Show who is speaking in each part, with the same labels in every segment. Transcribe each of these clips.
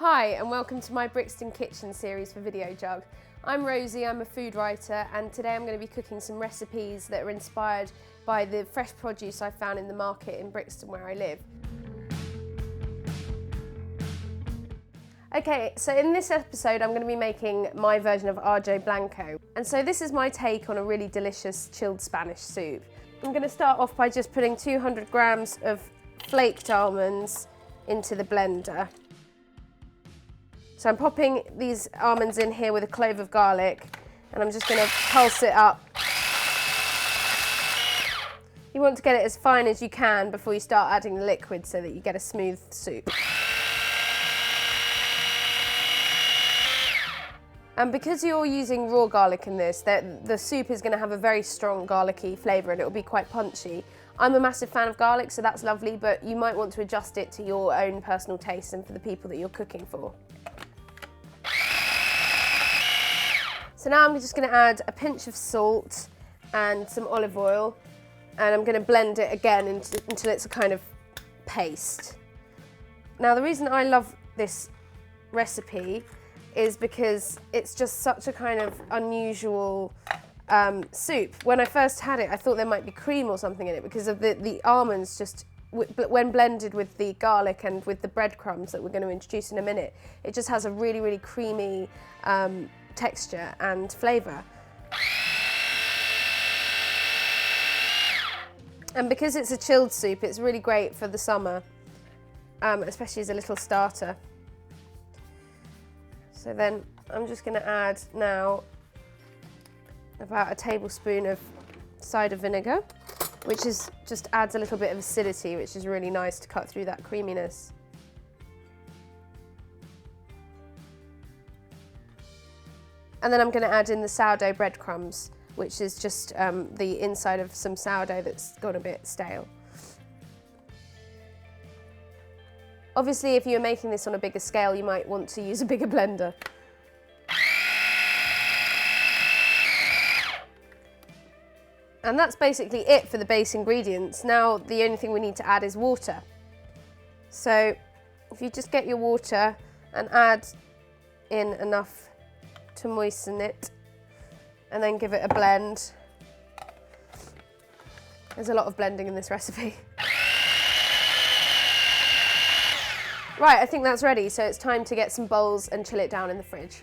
Speaker 1: Hi and welcome to my Brixton kitchen series for Video Jug. I'm Rosie, I'm a food writer, and today I'm going to be cooking some recipes that are inspired by the fresh produce I found in the market in Brixton where I live. Okay, so in this episode I'm going to be making my version of Ajo Blanco, and so this is my take on a really delicious chilled Spanish soup. I'm going to start off by just putting 200 grams of flaked almonds into the blender. So I'm popping these almonds in here with a clove of garlic, and I'm just going to pulse it up. You want to get it as fine as you can before you start adding the liquid so that you get a smooth soup. And because you're using raw garlic in this, the soup is going to have a very strong garlicky flavour and it will be quite punchy. I'm a massive fan of garlic, so that's lovely, but you might want to adjust it to your own personal taste and for the people that you're cooking for. So now I'm just going to add a pinch of salt and some olive oil, and I'm going to blend it again until it's a kind of paste. Now the reason I love this recipe is because it's just such a kind of unusual soup. When I first had it, I thought there might be cream or something in it because of the almonds just, when blended with the garlic and with the breadcrumbs that we're going to introduce in a minute, it just has a really, really creamy texture and flavour. And because it's a chilled soup, it's really great for the summer, especially as a little starter. So then I'm just going to add now about a tablespoon of cider vinegar, which just adds a little bit of acidity, which is really nice to cut through that creaminess. And then I'm going to add in the sourdough breadcrumbs, which is just the inside of some sourdough that's gone a bit stale. Obviously, if you're making this on a bigger scale, you might want to use a bigger blender. And that's basically it for the base ingredients. Now, the only thing we need to add is water. So, if you just get your water and add in enough to moisten it, and then give it a blend. There's a lot of blending in this recipe. Right, I think that's ready, so it's time to get some bowls and chill it down in the fridge.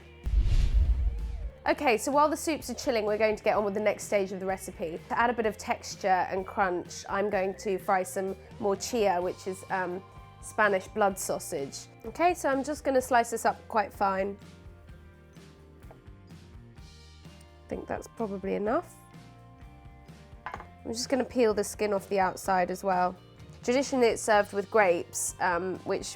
Speaker 1: Okay, so while the soups are chilling, we're going to get on with the next stage of the recipe. To add a bit of texture and crunch, I'm going to fry some morcilla, which is Spanish blood sausage. Okay, so I'm just going to slice this up quite fine. I think that's probably enough. I'm just going to peel the skin off the outside as well. Traditionally it's served with grapes, which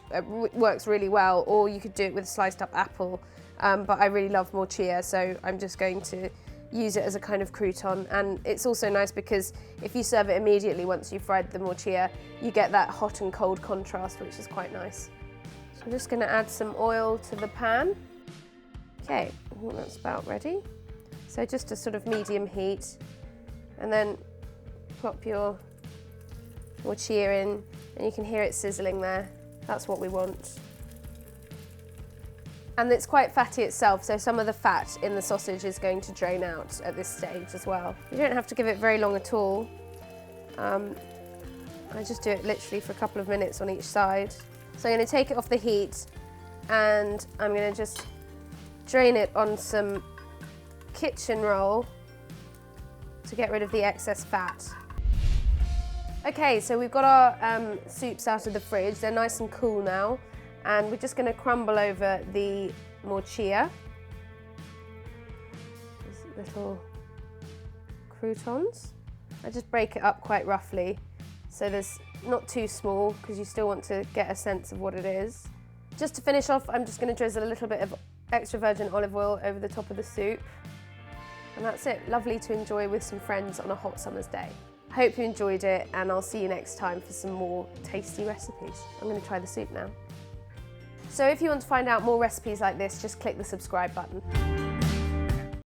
Speaker 1: works really well, or you could do it with sliced up apple, but I really love morcilla, so I'm just going to use it as a kind of crouton. And it's also nice because if you serve it immediately once you've fried the morcilla, you get that hot and cold contrast, which is quite nice. So I'm just going to add some oil to the pan. Okay, I think that's about ready. So just a sort of medium heat, and then plop your morcilla in, and you can hear it sizzling there. That's what we want. And it's quite fatty itself, so some of the fat in the sausage is going to drain out at this stage as well. You don't have to give it very long at all. I just do it literally for a couple of minutes on each side. So I'm going to take it off the heat, and I'm going to just drain it on some kitchen roll to get rid of the excess fat. Okay, so we've got our soups out of the fridge. They're nice and cool now, and we're just going to crumble over the morcilla. These little croutons. I just break it up quite roughly, so there's not too small because you still want to get a sense of what it is. Just to finish off, I'm just going to drizzle a little bit of extra virgin olive oil over the top of the soup. And that's it, lovely to enjoy with some friends on a hot summer's day. I hope you enjoyed it, and I'll see you next time for some more tasty recipes. I'm going to try the soup now. So if you want to find out more recipes like this, just click the subscribe button.